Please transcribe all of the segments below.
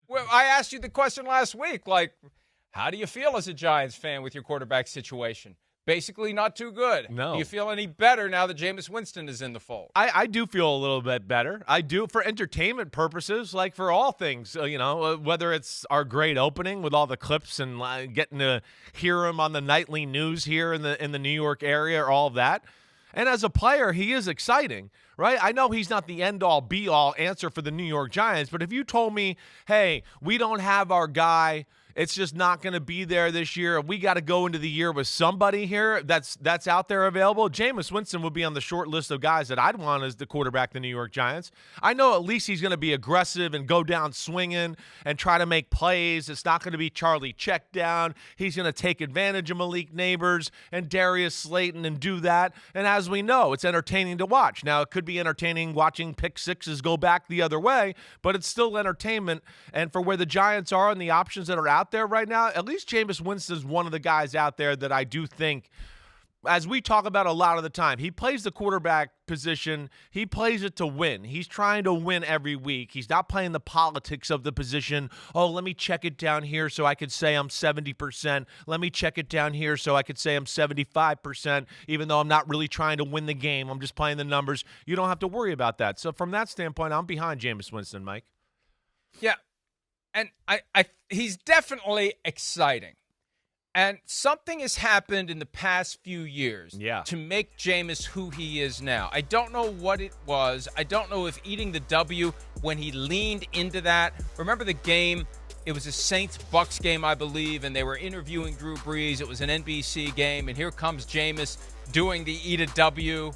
Well, I asked you the question last week, like, how do you feel as a Giants fan with your quarterback situation? Basically not too good. No. Do you feel any better now that Jameis Winston is in the fold? I do feel a little bit better. I do, for entertainment purposes, like for all things, whether it's our great opening with all the clips and getting to hear him on the nightly news here in the New York area or all of that. And as a player, he is exciting, right? I know he's not the end-all, be-all answer for the New York Giants, but if you told me, hey, we don't have our guy, it's just not going to be there this year, we got to go into the year with somebody here that's out there available, Jameis Winston would be on the short list of guys that I'd want as the quarterback of the New York Giants. I know at least he's going to be aggressive and go down swinging and try to make plays. It's not going to be Charlie check down. He's going to take advantage of Malik Neighbors and Darius Slayton and do that. And as we know, it's entertaining to watch. Now, it could be entertaining watching pick sixes go back the other way, but it's still entertainment. And for where the Giants are and the options that are out there right now, at least Jameis Winston is one of the guys out there that I do think, as we talk about a lot of the time, he plays the quarterback position. He plays it to win. He's trying to win every week. He's not playing the politics of the position. Oh, let me check it down here so I could say I'm 70%. Let me check it down here so I could say I'm 75%, even though I'm not really trying to win the game. I'm just playing the numbers. You don't have to worry about that. So from that standpoint, I'm behind Jameis Winston, Mike. Yeah. And he's definitely exciting. And something has happened in the past few years to make Jameis who he is now. I don't know what it was. I don't know if eating the W when he leaned into that. Remember the game? It was a Saints-Bucks game, I believe, and they were interviewing Drew Brees. It was an NBC game, and here comes Jameis doing the eat a W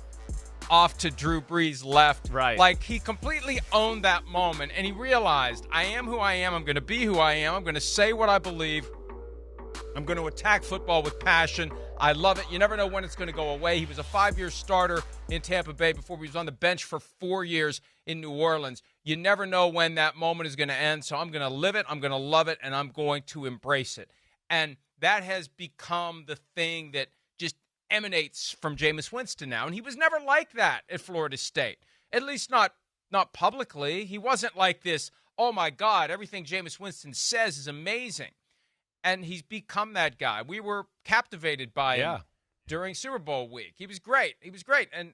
off to Drew Brees' left. Right. Like, he completely owned that moment, and he realized, I am who I am. I'm going to be who I am. I'm going to say what I believe. I'm going to attack football with passion. I love it. You never know when it's going to go away. He was a 5-year starter in Tampa Bay before he was on the bench for 4 years in New Orleans. You never know when that moment is going to end, so I'm going to live it, I'm going to love it, and I'm going to embrace it. And that has become the thing that just emanates from Jameis Winston now, and he was never like that at Florida State, at least not publicly. He wasn't like this, oh my God, everything Jameis Winston says is amazing, and he's become that guy. We were captivated by him during Super Bowl week. He was great, and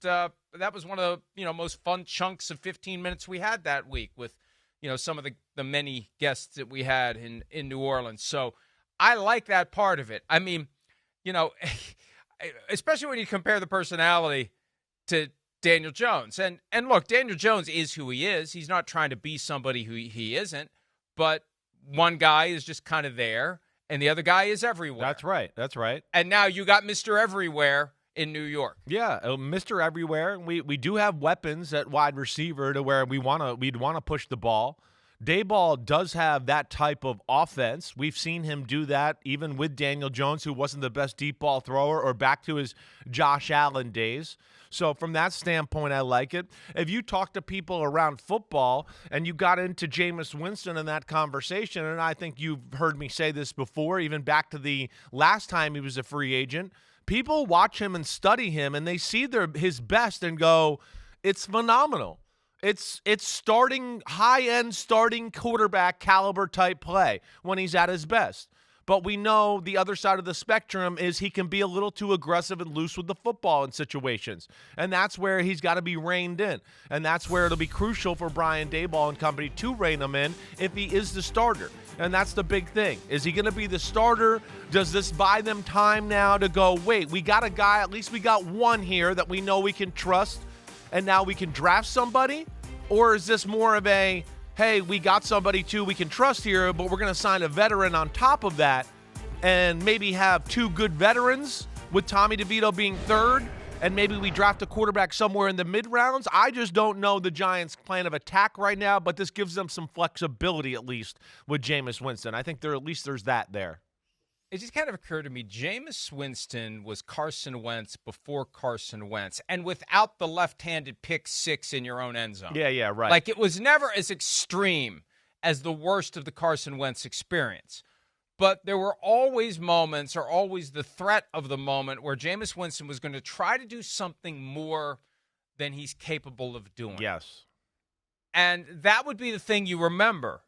that was one of the most fun chunks of 15 minutes we had that week with some of the many guests that we had in New Orleans. So I like that part of it. I mean, especially when you compare the personality to Daniel Jones. And look, Daniel Jones is who he is. He's not trying to be somebody who he isn't. But one guy is just kind of there, and the other guy is everywhere. That's right. And now you got Mr. Everywhere in New York. Yeah, Mr. Everywhere. We do have weapons at wide receiver to where we'd want to push the ball. Daboll does have that type of offense. We've seen him do that even with Daniel Jones, who wasn't the best deep ball thrower, or back to his Josh Allen days. So from that standpoint, I like it. If you talk to people around football and you got into Jameis Winston in that conversation, and I think you've heard me say this before, even back to the last time he was a free agent, people watch him and study him, and they see his best and go, it's phenomenal. It's starting high-end starting quarterback caliber type play when he's at his best. But we know the other side of the spectrum is he can be a little too aggressive and loose with the football in situations. And that's where he's got to be reined in. And that's where it'll be crucial for Brian Daboll and company to rein him in if he is the starter. And that's the big thing. Is he going to be the starter? Does this buy them time now to go, wait, we got a guy, at least we got one here that we know we can trust, and now we can draft somebody? Or is this more of a, hey, we got somebody too we can trust here, but we're going to sign a veteran on top of that and maybe have two good veterans with Tommy DeVito being third, and maybe we draft a quarterback somewhere in the mid-rounds? I just don't know the Giants' plan of attack right now, but this gives them some flexibility at least with Jameis Winston. I think there's that there. It just kind of occurred to me, Jameis Winston was Carson Wentz before Carson Wentz, and without the left-handed pick six in your own end zone. Yeah, right. Like, it was never as extreme as the worst of the Carson Wentz experience. But there were always moments, or always the threat of the moment, where Jameis Winston was going to try to do something more than he's capable of doing. Yes. And that would be the thing you remember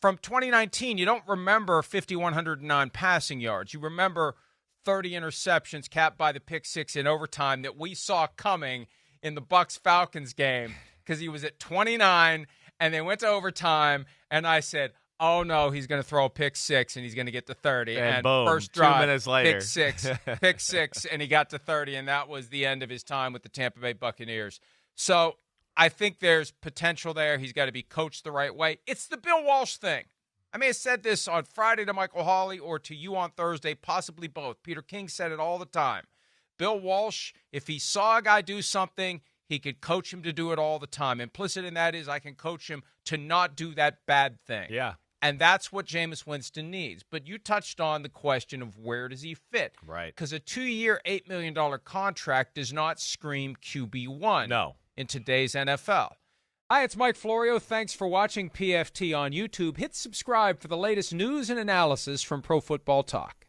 from 2019, you don't remember 5,109 passing yards. You remember 30 interceptions capped by the pick six in overtime that we saw coming in the Bucs-Falcons game because he was at 29 and they went to overtime, and I said, oh, no, he's going to throw a pick six and he's going to get to 30. And boom, first drive, 2 minutes later. pick six, and he got to 30, and that was the end of his time with the Tampa Bay Buccaneers. So I think there's potential there. He's got to be coached the right way. It's the Bill Walsh thing. I may have said this on Friday to Michael Hawley or to you on Thursday, possibly both. Peter King said it all the time. Bill Walsh, if he saw a guy do something, he could coach him to do it all the time. Implicit in that is I can coach him to not do that bad thing. Yeah. And that's what Jameis Winston needs. But you touched on the question of where does he fit? Right. Because a 2-year, $8 million contract does not scream QB1 No. in today's NFL. Hi, it's Mike Florio. Thanks for watching PFT on YouTube. Hit subscribe for the latest news and analysis from Pro Football Talk.